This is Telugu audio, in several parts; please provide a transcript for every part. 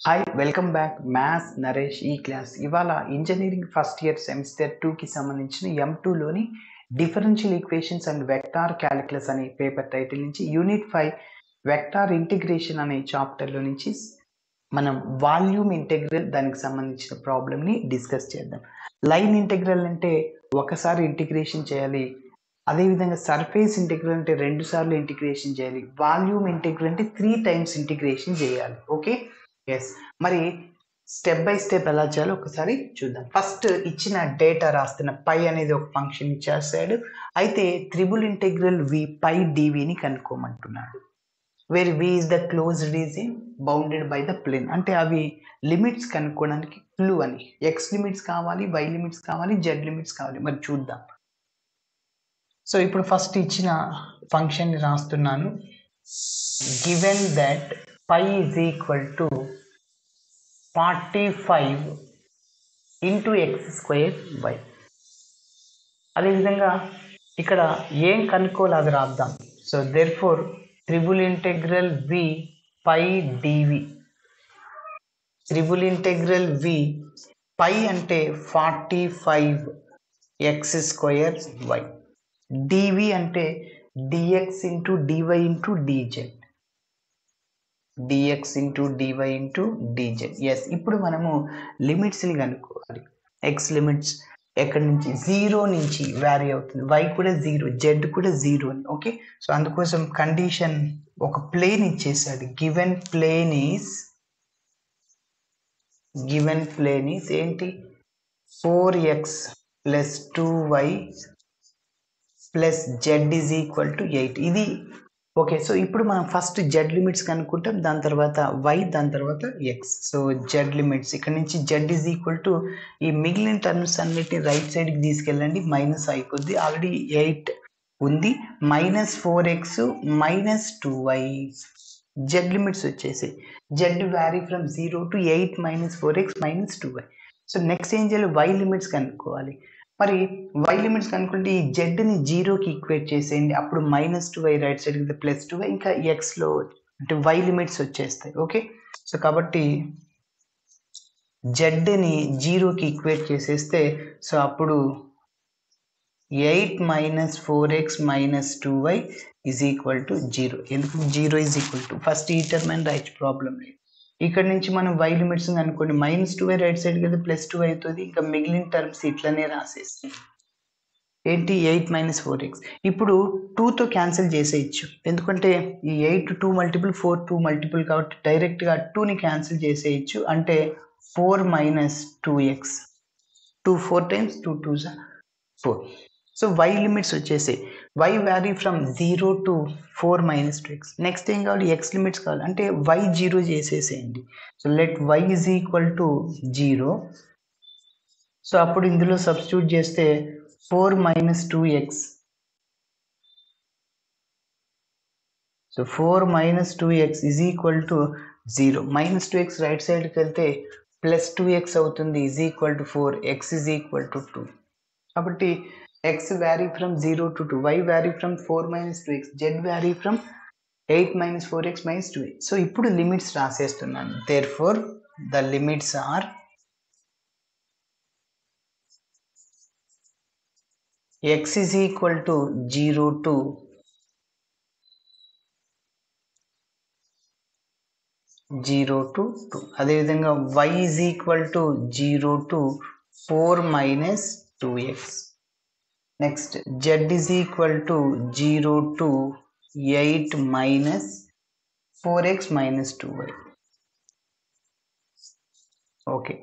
Hi welcome back maths Naresh ఈ క్లాస్ ఇవాళ ఇంజనీరింగ్ ఫస్ట్ ఇయర్ సెమిస్టర్ 2కి సంబంధించిన M2లోని differential equations and vector calculus అనే పేపర్ టైటిల్ నుంచి యూనిట్ 5 వెక్టార్ ఇంటిగ్రేషన్ అనే చాప్టర్లో నుంచి మనం వాల్యూమ్ ఇంటెగ్రల్ దానికి సంబంధించిన ప్రాబ్లమ్ని డిస్కస్ చేద్దాం. లైన్ ఇంటెగ్రల్ అంటే ఒకసారి ఇంటిగ్రేషన్ చేయాలి, అదేవిధంగా సర్ఫేస్ ఇంటెగ్రల్ అంటే 2 సార్లు ఇంటిగ్రేషన్ చేయాలి, వాల్యూమ్ ఇంటెగ్రల్ అంటే 3 టైమ్స్ ఇంటిగ్రేషన్ చేయాలి. Okay, yes. మరి స్టెప్ బై స్టెప్ ఎలా చేయాలో ఒకసారి చూద్దాం. ఫస్ట్ ఇచ్చిన డేటా రాస్తున్న పై అనేది ఒక ఫంక్షన్ ఇచ్చేసాడు. అయితే త్రిబుల్ ఇంటెగ్రల్ వి పై డివిని కనుక్కోమంటున్నాడు. Where V is the closed region bounded by the plane. అంటే అవి లిమిట్స్ కనుక్కోవడానికి క్లూ అని. ఎక్స్ లిమిట్స్ కావాలి, వై లిమిట్స్ కావాలి, జెడ్ లిమిట్స్ కావాలి. మరి చూద్దాం. సో ఇప్పుడు ఫస్ట్ ఇచ్చిన ఫంక్షన్ రాస్తున్నాను. Given that phi is equal to 45 into x square y. అదేవిధంగా ఇక్కడ ఏం కనుక్కోవాలి అది రాద్దాం. So therefore triple integral వి పై డివి. త్రిబుల్ ఇంటెగ్రల్ వి పై అంటే 45 ఎక్స్ స్క్వేర్ వై. డివి అంటే dx into dy into dz. dx into dy into dz. Yes, ఇప్పుడు మనము లిమిట్స్ని కనుక్కోవాలి. ఎక్స్ లిమిట్స్ ఎక్కడి నుంచి 0 నుంచి వ్యారీ అవుతుంది, వై కూడా 0, జెడ్ కూడా 0. ఓకే, సో అందుకోసం కండిషన్ ఒక ప్లేన్ ఇచ్చేసాడు. గివెన్ ప్లేన్ ఈస్ ఏంటి 4x plus 2y plus Z is equal to 8. ఇది ఓకే. సో ఇప్పుడు మనం ఫస్ట్ జెడ్ లిమిట్స్ కనుక్కుంటాం, దాని తర్వాత వై, దాని తర్వాత ఎక్స్. సో జెడ్ లిమిట్స్ ఇక్కడ నుంచి జెడ్ ఈజ్ ఈక్వల్ టు ఈ మిగిలిన టర్మ్స్ అన్నిటిని రైట్ సైడ్కి తీసుకెళ్ళండి, మైనస్ అయిపోద్ది. ఆల్రెడీ 8 ఉంది, -4x -2y. జెడ్ లిమిట్స్ వచ్చేసి z vary from 0 to 8 -4x -2y. So next ఏం చేయాలి, వై లిమిట్స్ కనుక్కోవాలి. మరి వై లిమిట్స్ కనుక్కుంటే ఈ జెడ్ని 0కి ఈక్వేట్ చేసేయండి, అప్పుడు -2y రైట్ సైడ్కి +2y, ఇంకా ఎక్స్లో అంటే వై లిమిట్స్ వచ్చేస్తాయి. ఓకే, సో కాబట్టి జెడ్ని 0కి ఈక్వేట్ చేసేస్తే సో అప్పుడు 8 -4x -2y is equal to 0. ఎందుకు 0 ఈజ్ ఈక్వల్ టు ఫస్ట్ ఈ టర్మ్ అండ్ రైట్ ప్రాబ్లం. ఇక్కడ నుంచి మనం వై లిమిట్స్ అనుకోండి, -2y రైట్ సైడ్ కదా +2 అవుతుంది, ఇంకా మిగిలిన టర్మ్స్ ఇట్లనే రాసేస్తాం. ఏంటి 8 -4x. ఇప్పుడు 2తో క్యాన్సిల్ చేసేయచ్చు, ఎందుకంటే ఈ 8 2 మల్టిపుల్, 4 2 మల్టిపుల్, కాబట్టి డైరెక్ట్గా 2ని క్యాన్సిల్ చేసేయచ్చు. అంటే 4 - 2x. 2 4 times 2 2s 4. So y limits వచ్చేసాయి. Y vary from 0 to 4 - 2x. Next ఏం కావాలి, ఎక్స్ లిమిట్స్ కావాలి. అంటే వై 0 చేసేసేయండి. So let y is equal to 0. So అప్పుడు ఇందులో సబ్స్టిట్యూట్ చేస్తే 4 - 2x. So 4 - 2x is equal to 0. -2x right సైడ్కి వెళ్తే +2x అవుతుంది, is equal to 4. X is equal to 2. కాబట్టి x vary from 0 to 2, y vary from 4 - 2x, z vary from 8 - 4x - 2x. So ఇప్పుడు limits రాసేస్తున్నాను. therefore the limits are x is equal to 0 to 2. అదేవిధంగా y is equal to 0 to 4 - 2x. Next z is equal to 0 to 8 - 4x - 2y. Okay,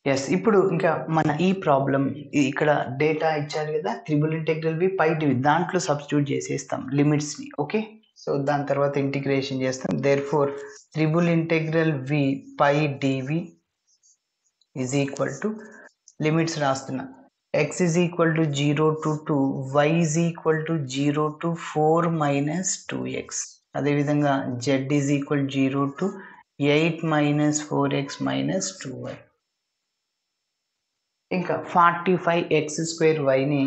yes. ఇప్పుడు ఇంకా మన ఈ ప్రాబ్లం ఇక్కడ డేటా ఇచ్చారు కదా, త్రిబుల్ ఇంటెగ్రల్ వి పై డివి, దాంట్లో సబ్స్టిట్యూట్ చేసేస్తాం లిమిట్స్ని. ఓకే, సో దాని తర్వాత ఇంటిగ్రేషన్ చేస్తాం. Therefore triple integral we pi dv is equal to limits రాస్తున్నా. x is equal to 0 to 2, y is equal to 0 to 4 - 2x. అదేవిధంగా z is equal 0 to 8 - 4x - 2y. ఇంకా 45x² వైని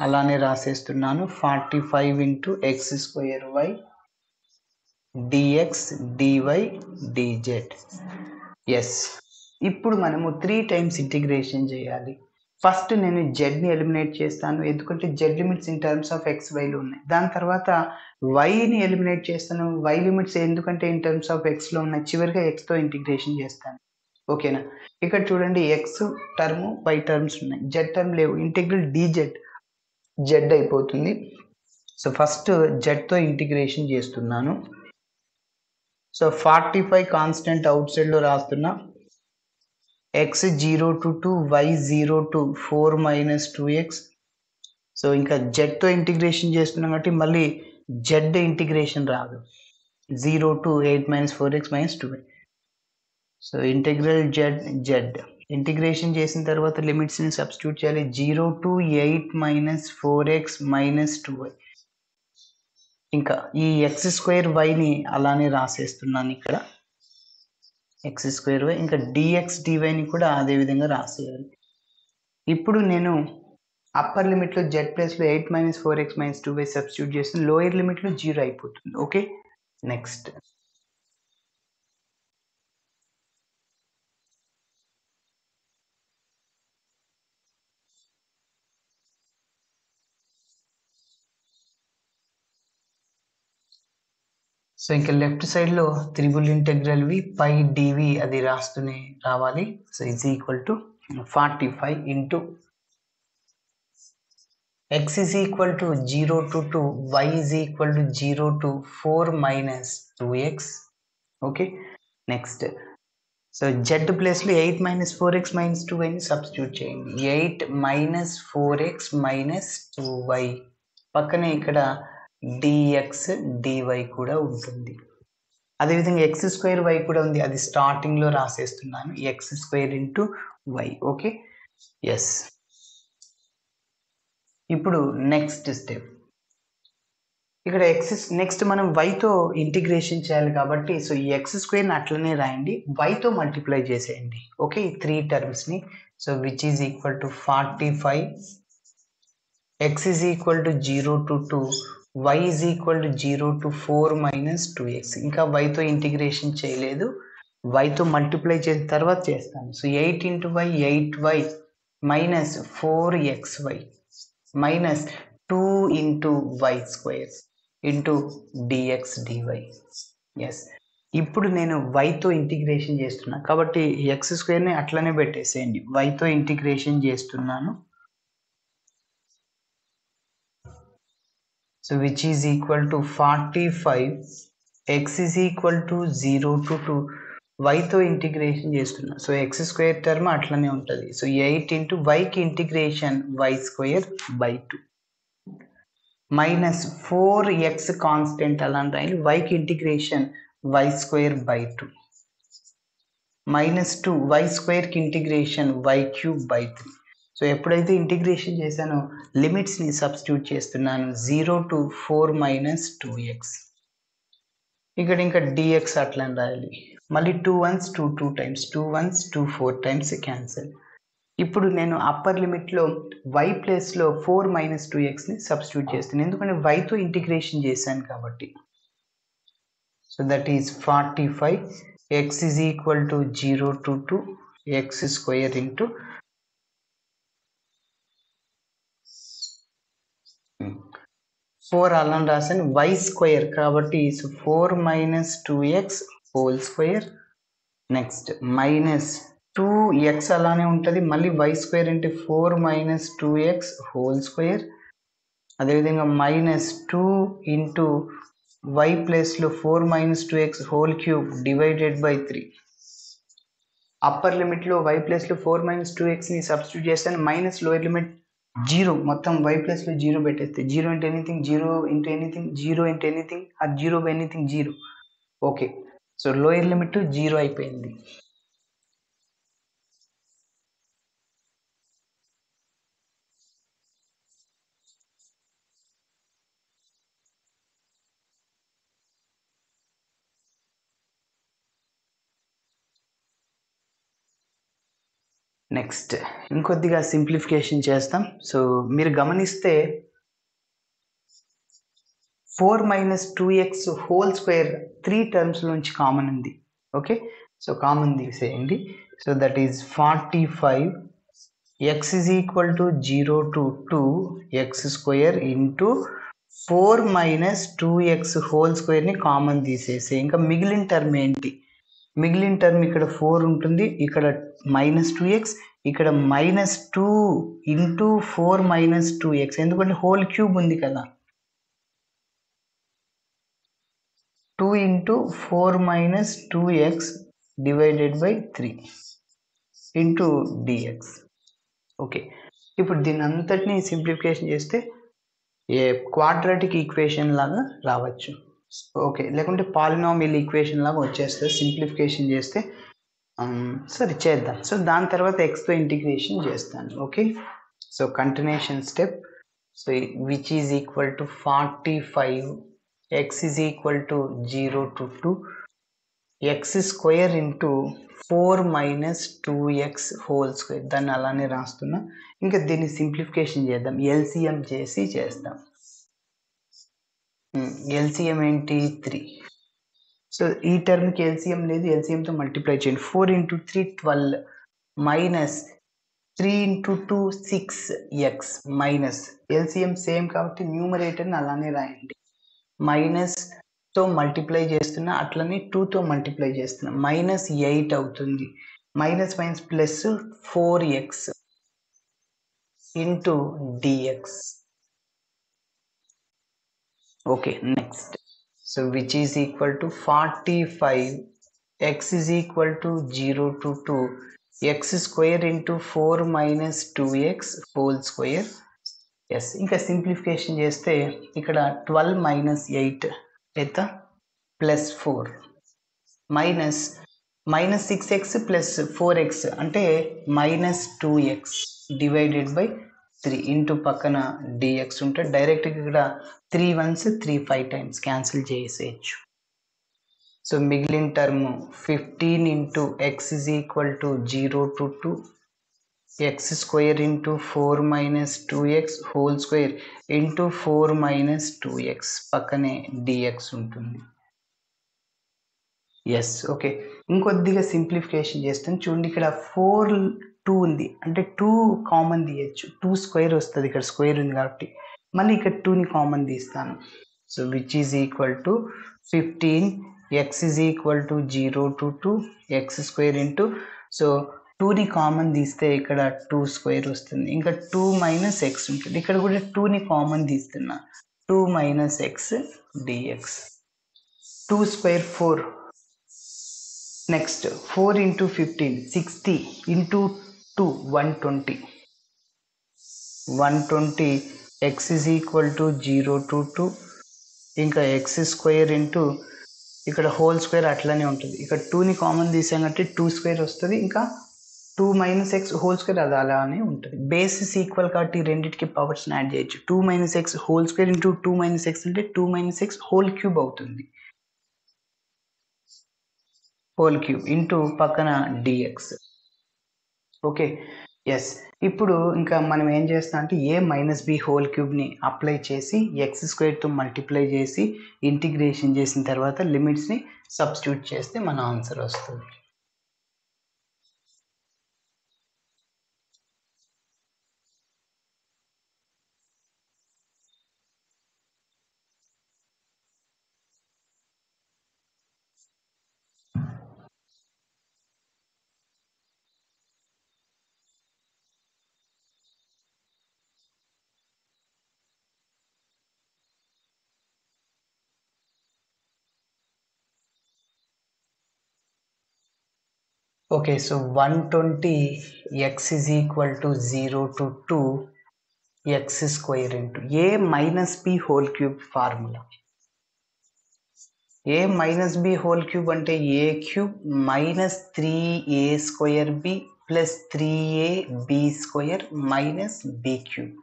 అలానే రాసేస్తున్నాను. 45 into x² y dx dy dz. Yes, ఇప్పుడు మనము 3 టైమ్స్ ఇంటిగ్రేషన్ చేయాలి. ఫస్ట్ నేను జెడ్ని ఎలిమినేట్ చేస్తాను, ఎందుకంటే z limits in terms of x వైలో ఉన్నాయి. దాని తర్వాత వైని ఎలిమినేట్ చేస్తాను, వై లిమిట్స్ ఎందుకంటే ఇన్ టర్మ్స్ ఆఫ్ ఎక్స్లో ఉన్నాయి. చివరిగా ఎక్స్తో ఇంటిగ్రేషన్ చేస్తాను. ఓకేనా? ఇక్కడ చూడండి, ఎక్స్ టర్మ్ వై టర్మ్స్ ఉన్నాయి, జెడ్ టర్మ్ లేవు. ఇంటిగ్రల్ dz జెడ్ అయిపోతుంది. సో ఫస్ట్ జెడ్తో ఇంటిగ్రేషన్ చేస్తున్నాను. సో 45 కాన్స్టెంట్ అవుట్ సైడ్లో రాస్తున్నా. x 0 to 2, y 0 to 4 minus 2x. So ఇంకా జెడ్తో ఇంటిగ్రేషన్ చేస్తున్నాం కాబట్టి మళ్ళీ జెడ్ ఇంటిగ్రేషన్ రాదు. 0 to 8 minus 4x minus 2y. So integral Z integration చేసిన తర్వాత లిమిట్స్ని సబ్స్టిట్యూట్ చేయాలి. 0 to 8 minus 4x minus 2y. ఇంకా ఈ ఎక్స్ స్క్వేర్ వైని అలానే రాసేస్తున్నాను ఇక్కడ, ఎక్స్ స్క్వేర్ వై. ఇంకా డిఎక్స్ డివైని కూడా అదే విధంగా రాసేయాలి. ఇప్పుడు నేను అప్పర్ లిమిట్లో జెడ్ ప్లేస్లో 8 minus 4x minus 2y substitute చేస్తే లోయర్ లిమిట్లో 0 అయిపోతుంది. ఓకే, నెక్స్ట్ సో ఇంకా లెఫ్ట్ సైడ్లో త్రిబుల్ ఇంటెగ్రల్వి పై డివి అది రాస్తూనే రావాలి. So is equal to 45 into x is equal to 0 to 2, y is equal to 0 to 4 minus 2x. Okay, next so Z ప్లేస్లో 8 minus 4x minus 2y ని సబ్స్టిట్యూట్ చేయండి. 8 minus 4x minus 2y. పక్కనే ఇక్కడ dx dy కూడా ఉంటుంది. అదేవిధంగా ఎక్స్ స్క్వేర్ వై కూడా ఉంది, అది స్టార్టింగ్లో రాసేస్తున్నాను. X square into y. Okay, yes. ఇప్పుడు నెక్స్ట్ స్టెప్, ఇక్కడ నెక్స్ట్ మనం వైతో ఇంటిగ్రేషన్ చేయాలి కాబట్టి సో ఈ ఎక్స్ స్క్వేర్ని అట్లనే రాయండి, వైతో మల్టిప్లై చేసేయండి. ఓకే, ఈ 3 టర్మ్స్ని. So which is equal to 45, x is equal to 0 to 2, y is equal to 0 to 4 minus 2x. ఇంకా వైతో ఇంటిగ్రేషన్ చేయలేదు, వైతో మల్టిప్లై చేసిన తర్వాత చేస్తాను. So 8 into y 8y minus 4xy minus 2 into y square into dx dy. Yes, ఇప్పుడు నేను వైతో ఇంటిగ్రేషన్ చేస్తున్నా కాబట్టి ఎక్స్ స్క్వేర్ని అట్లనే పెట్టేసేయండి. వైతో ఇంటిగ్రేషన్ చేస్తున్నాను. So which is equal to 45, x is equal to 0 to 2, వైతో ఇంటిగ్రేషన్ చేస్తున్నా. సో ఎక్స్ స్క్వేర్ టర్మ్ అట్లనే ఉంటుంది. సో 8 into వైకి integration y square by 2 minus 4x constant అలా రాయాలి, వైకి integration y square by 2 minus 2 y స్క్వేర్కి integration y cube by 3. So ఎప్పుడైతే ఇంటిగ్రేషన్ చేశానో లిమిట్స్ని సబ్స్టిట్యూట్ చేస్తున్నాను. 0 to 4 minus 2x. ఇక్కడ ఇంకా dx అట్లా రాయాలి. మళ్ళీ 2 ones 2 times, 2 ones 2 4 times cancel. ఇప్పుడు నేను అప్పర్ లిమిట్లో y ప్లేస్లో 4 minus 2xని సబ్స్టిట్యూట్ చేస్తాను, ఎందుకంటే వైతో ఇంటిగ్రేషన్ చేశాను కాబట్టి. So that is 45, x is equal to 0 to 2 x square into 4 అలా రాసాను, y స్క్వేర్ కాబట్టి so 4 minus 2x whole square. Next minus 2x అలానే ఉంటుంది, మళ్ళీ y స్క్వేర్ అంటే 4 minus 2x హోల్ స్క్వేర్. అదేవిధంగా మైనస్ 2 ఇంటూ y ప్లేస్లో 4 minus 2x whole cube divided by 3. Upper లిమిట్లో y ప్లేస్లో 4 minus 2xని సబ్స్టిట్యూట్ చేస్తాను, మైనస్ లోయర్ లిమిట్ 0, మొత్తం y ప్లస్లో 0 పెట్టేస్తే 0 into anything 0 into anything 0 into anything or 0 by anything 0. Okay, so lower limit 0 అయిపోయింది. నెక్స్ట్ ఇంకొద్దిగా సింప్లిఫికేషన్ చేస్తాం. సో మీరు గమనిస్తే 4 minus 2x whole square 3 terms నుంచి కామన్ ఉంది. ఓకే, సో కామన్ తీసేయండి. So that is 45 x is equal to 0 to 2 x square into 4 minus 2x whole square ని కామన్ తీసేసి ఇంకా మిగిలిన టర్మ్ ఏంటి? మిగిలిన టర్మ్ ఇక్కడ 4 ఉంటుంది, ఇక్కడ మైనస్ 2x, ఇక్కడ మైనస్ 2 ఇంటూ 4 మైనస్ 2x, ఎందుకంటే హోల్ క్యూబ్ ఉంది కదా. 2 into 4 minus 2x divided by 3 into dx. Okay, ఇప్పుడు దీని అంతటిని సింప్లిఫికేషన్ చేస్తే ఏ క్వాడ్రాటిక్ ఈక్వేషన్ లాగా రావచ్చు. ఓకే, లేకుంటే పాలినామియల్ ఈక్వేషన్ లాగా వచ్చేస్తుంది సింప్లిఫికేషన్ చేస్తే. సరే చేద్దాం. సో దాని తర్వాత ఎక్స్తో ఇంటిగ్రేషన్ చేస్తాను. Okay, so continuation step. So which is equal to 45 x is equal to 0 to 2 x square into 4 minus 2x whole square. దాన్ని అలానే రాస్తున్నా. ఇంకా దీన్ని సింప్లిఫికేషన్ చేద్దాం, ఎల్సిఎం చేసి చేస్తాం. ఎల్సిఎం ఏంటి? 3. సో ఈ టర్మ్కి ఎల్సిఎం లేదు, ఎల్సిఎంతో మల్టిప్లై చేయండి. 4 into 3 12 minus 3 into 2 6x minus LCM same కాబట్టి న్యూమరేటర్ని అలానే రాయండి. మైనస్తో మల్టిప్లై చేస్తున్నా, అట్లనే 2తో మల్టిప్లై చేస్తున్నా, మైనస్ 8 అవుతుంది. Minus minus plus 4x into dx. Okay, next. So which is equal to 45 x is equal to 0 to 2 x square into 4 minus 2x whole square. Yes, ఇంకా సింప్లిఫికేషన్ చేస్తే ఇక్కడ 12 మైనస్ 8 ఎంత? Plus 4 minus 6x plus 4x అంటే minus 2x divided by 3 into పక్కన dx ఉంటే డైరెక్ట్గా ఇక్కడ 3 1s 3 5 టైమ్స్ క్యాన్సిల్ చేసేయచ్చు. సో మిగిలిన term 15 into x is equal to 0 to 2 x square into 4 minus 2x whole square into 4 minus 2x పక్కనే dx ఉంటుంది. Yes, okay. ఇంకొద్దిగా సింప్లిఫికేషన్ చేస్తాను చూడండి. ఇక్కడ 4 2 ఉంది అంటే 2 కామన్ తీయచ్చు, 2 స్క్వేర్ వస్తుంది, ఇక్కడ స్క్వేర్ ఉంది కాబట్టి. మళ్ళీ ఇక్కడ 2ని కామన్ తీస్తాను. So which is equal to 15 x is equal to 0 to 2 x square into, so 2ని కామన్ తీస్తే ఇక్కడ 2 స్క్వేర్ వస్తుంది, ఇంకా 2 మైనస్ ఎక్స్ ఉంటుంది. ఇక్కడ కూడా 2ని కామన్ తీస్తున్నా, 2 minus X dx. 2 square 4. Next 4 into 15 60 into 2 120 x is equal to 0 to 2 ఇంకా x స్క్వేర్ ఇంటూ ఇక్కడ హోల్ స్క్వేర్ అట్లనే ఉంటుంది. ఇక్కడ 2ని కామన్ తీసాం కాబట్టి 2 స్క్వేర్ వస్తుంది, ఇంకా 2 మైనస్ ఎక్స్ హోల్ స్క్వేర్ అది అలానే ఉంటుంది. బేసిస్ ఈక్వల్ కాబట్టి రెండింటికి పవర్స్ని యాడ్ చేయొచ్చు. 2 minus x whole square into 2 minus x అంటే 2 మైనస్ ఎక్స్ హోల్ క్యూబ్ అవుతుంది. హోల్ క్యూబ్ ఇంటూ పక్కన dx. Okay, yes. ఇప్పుడు ఇంకా మనం ఏం చేస్తాం అంటే a మైనస్ బి హోల్ క్యూబ్ని అప్లై చేసి ఎక్స్ స్క్వేర్తో మల్టిప్లై చేసి ఇంటిగ్రేషన్ చేసిన తర్వాత లిమిట్స్ని సబ్స్టిట్యూట్ చేస్తే మన ఆన్సర్ వస్తుంది. Okay, so 120 x is equal to 0 to 2 x square into a minus b whole cube formula. a minus b whole cube అంటే a cube minus 3a square b plus 3ab square minus b cube.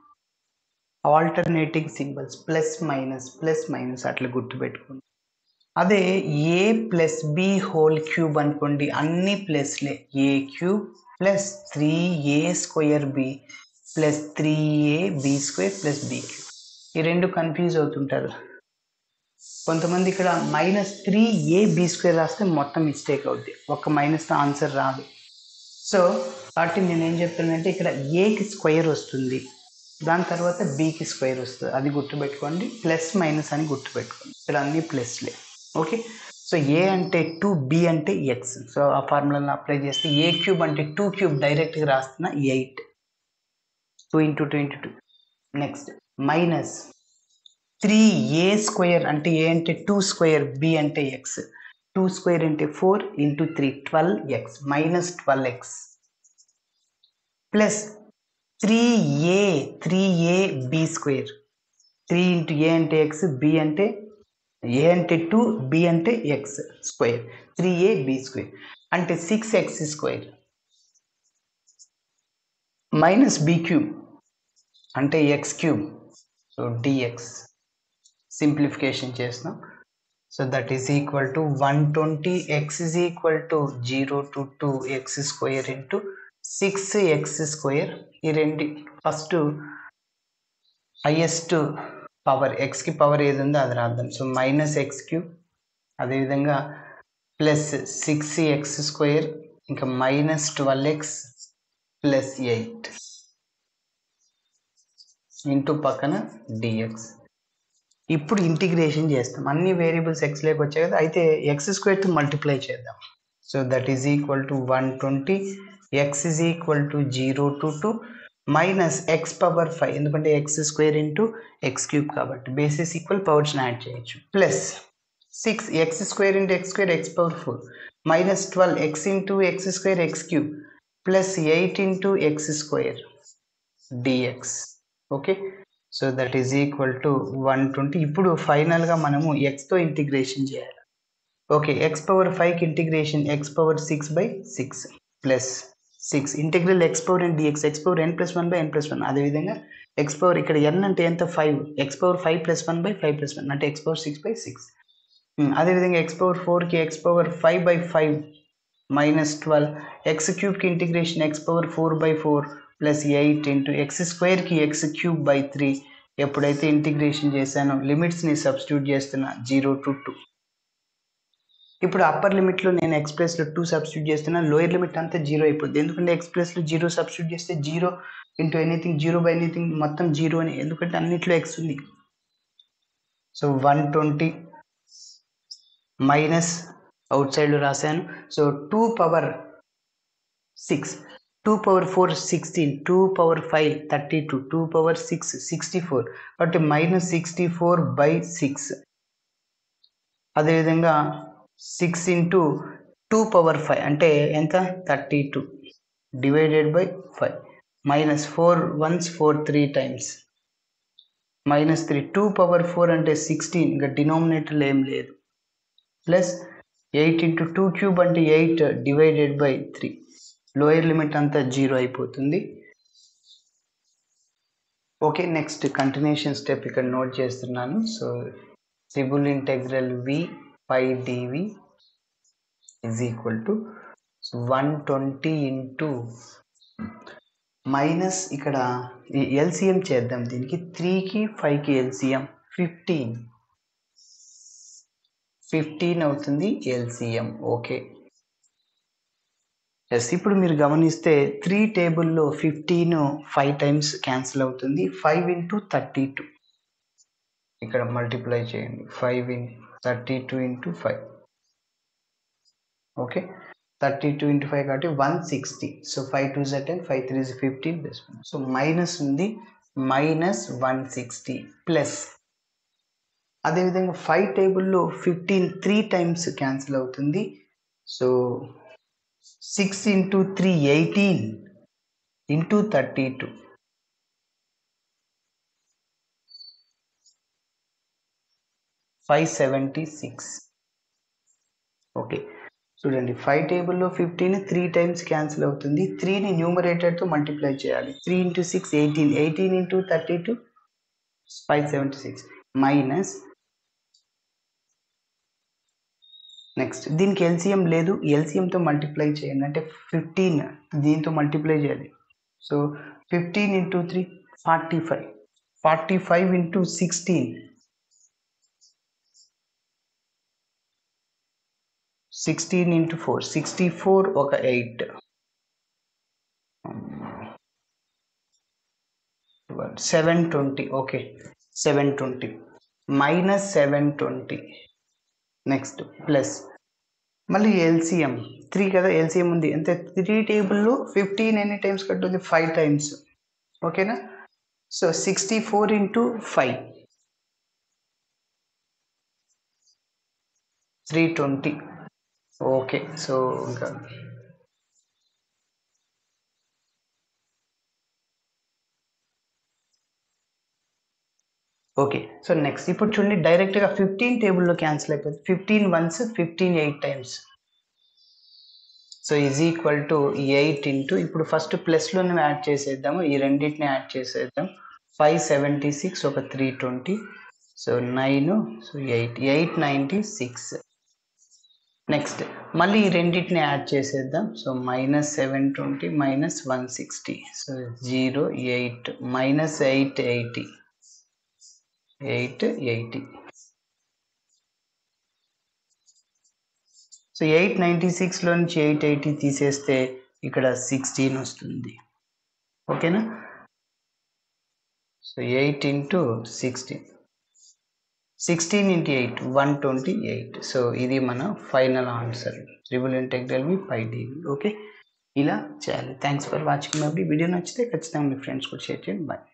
Alternating symbols plus minus అట్లా గుర్తుపెట్టుకోండి. అదే a plus b whole cube అనుకోండి, అన్ని ప్లస్లే. A cube plus 3a square b plus 3ab square plus b cube. ఈ రెండు కన్ఫ్యూజ్ అవుతుంటారు. కొంతమంది ఇక్కడ -3ab² రాస్తే మొత్తం మిస్టేక్ అవుద్ది. ఒక్క మైనస్‌తో ఆన్సర్ రాదు. సో కాబట్టి నేనేం చెప్తున్నానంటే ఇక్కడ ఏకి స్క్వేర్ వస్తుంది. దాని తర్వాత బీకి స్క్వేర్ వస్తుంది. అది గుర్తుపెట్టుకోండి. ప్లస్ మైనస్ అని గుర్తుపెట్టుకోండి. ఇక్కడ అన్ని ప్లస్లే. ఓకే. సో ఏ అంటే 2, బి అంటే ఎక్స్. సో ఆ ఫార్ములాని అప్లై చేస్తే a³ అంటే 2³ డైరెక్ట్గా రాస్తున్నా 8. 2 × 2 × 2. నెక్స్ట్ మైనస్ 3a² అంటే ఏ అంటే 2², బి అంటే ఎక్స్. 2² అంటే 4 × 3 12x -12x plus 3ab². 3 × a అంటే x, b అంటే a అంటే 2, b అంటే x స్క్వేర్. 3ab² అంటే 6x² మైనస్ b³ అంటే x³ సో dx సింప్లిఫికేషన్ చేస్తాం. So that is equal to 120. x is equal to 0 to 2x² into 6x². ఈ రెండు ఫస్ట్ హైయెస్ట్ పవర్ ఎక్స్కి పవర్ ఏది ఉందో అది రాద్దాం. సో -x³ అదేవిధంగా ప్లస్ 6x² ఇంకా -12x ప్లస్ 8 ఇంటూ పక్కన dx. ఇప్పుడు ఇంటిగ్రేషన్ చేస్తాం. అన్ని వేరియబుల్స్ ఎక్స్లోకి వచ్చాయి కదా, అయితే x² మల్టిప్లై చేద్దాం. So that is equal to 120. x is equal to 0 to 2 minus x⁵ ఎందుకంటే x² ఇంటూ x³ కాబట్టి బేసిస్ ఈక్వల్ పవర్స్ని యాడ్ చేయొచ్చు. Plus 6x² into x² x⁴ minus 12x into x² x³ plus 8 into x² dx. Okay. So that is equal to 120. ఇప్పుడు ఫైనల్గా మనము xతో ఇంటిగ్రేషన్ చేయాలి. ఓకే. x⁵కి integration x⁴6/6 plus 6 integral x⁴n dx xn+1/n+1. అదేవిధంగా ఇక్కడ n అంటే ఎంత 5 x⁵ +1/5+1 అంటే x⁴6/6. అదేవిధంగా x⁴కి x⁵5/5 -12 x³ integration x⁴4/4 plus 8 into x² x³ 3. ఎప్పుడైతే ఇంటిగ్రేషన్ చేశానో లిమిట్స్ని సబ్స్టిట్యూట్ చేస్తున్నా 0 to 2. ఇప్పుడు అప్పర్ లిమిట్లో నేను x ప్లస్లో 2 సబ్స్టిట్యూట్ చేస్తున్నా. లోయర్ లిమిట్ అంతా 0 అయిపోద్ది. ఎందుకంటే x ప్లస్లో 0 సబ్స్టిట్యూట్ చేస్తే 0 ఇంటూ ఎనీథింగ్ 0/ఎనీథింగ్ మొత్తం 0 అని, ఎందుకంటే అన్నిట్లో x ఉంది. సో 120 మైనస్ అవుట్ సైడ్లో రాశాను. సో 2⁴6 2⁴4 16 2⁴5 32 2⁴6 64 కాబట్టి -64/6. అదేవిధంగా 6 ఇంటూ 2⁵ అంటే ఎంత 32 divided by 5 minus 4 1s 4 3 times -3 2⁴4 అంటే 16 ఇంకా డినామినేటర్లో ఏం లేదు ప్లస్ 8 ఇంటూ 2³ అంటే 8 డివైడెడ్ బై 3. లోయర్ లిమిట్ అంతా 0 అయిపోతుంది. ఓకే. నెక్స్ట్ కంటిన్యూషన్ స్టెప్ ఇక్కడ నోట్ చేస్తున్నాను. So triple integral v/dv is equal to 120 into minus ఇక్కడ ఎల్సిఎం చేద్దాం. దీనికి 3కి 5కి ఎల్సిఎం 15 అవుతుంది ఎల్సిఎం. ఓకే. ఎస్. ఇప్పుడు మీరు గమనిస్తే 3 టేబుల్లో 15 5 టైమ్స్ క్యాన్సిల్ అవుతుంది. 5 ఇంటూ 32 ఇక్కడ మల్టిప్లై చేయండి. 32 ఇంటూ 5. ఓకే. 32 ఇంటూ 5 కాబట్టి 160. So 5 2s 10 5 3s 15 plus 1. So minus ఉంది -160 ప్లస్ అదేవిధంగా 5 టేబుల్లో 15 3 టైమ్స్ క్యాన్సిల్ అవుతుంది. So 6 into 3 18 into 32 576. ఓకే. చూడండి 5 టేబుల్లో 15 3 టైమ్స్ క్యాన్సిల్ అవుతుంది. 3ని న్యూమరేటర్తో మల్టిప్లై చేయాలి. 3 ఇంటూ 6 18 18 ఇంటూ 32 576 మైనస్ నెక్స్ట్ దీనికి ఎల్సిఎం లేదు. ఎల్సిఎంతో మల్టిప్లై చేయండి అంటే 15 దీంతో మల్టిప్లై చేయాలి. సో 15 ఇంటూ 3 45 45 ఇంటూ 16 16 into 4 64 ఒక 8 720 ఓకే 720 మైనస్ 720 నెక్స్ట్ ప్లస్ మళ్ళీ ఎల్సిఎం 3 కదా ఎల్సిఎం ఉంది అంటే 3 టేబుల్లో 15 ఎన్ని టైమ్స్ కట్టుంది 5 టైమ్స్ ఓకేనా సో 64 into 5 320 ఓకే సో ఇంకా ఓకే సో నెక్స్ట్ ఇప్పుడు చూడండి డైరెక్ట్గా 15 టేబుల్లో క్యాన్సిల్ అయిపోతుంది 15 once 15 8 times so is equal to 8 into ఇప్పుడు ఫస్ట్ ప్లస్లోనే యాడ్ చేసేద్దాము ఈ రెండింటిని యాడ్ చేసేద్దాం 576 ఒక 320 సో 9 సో 8 896 నెక్స్ట్ మళ్ళీ ఈ రెండింటిని యాడ్ చేసేద్దాం so minus 720 minus 160 so 0 8 minus 880 880 so 896లో నుంచి 880 తీసేస్తే ఇక్కడ 16 వస్తుంది ఓకేనా సో 8 into 16 16 into 8 128 సో ఇది మన final answer triple integral by pi dv okay ఇలా చేయాలి thanks for watching my video నచ్చితే ఖచ్చితంగా మీ ఫ్రెండ్స్ కూడా షేర్ చేయండి బాయ్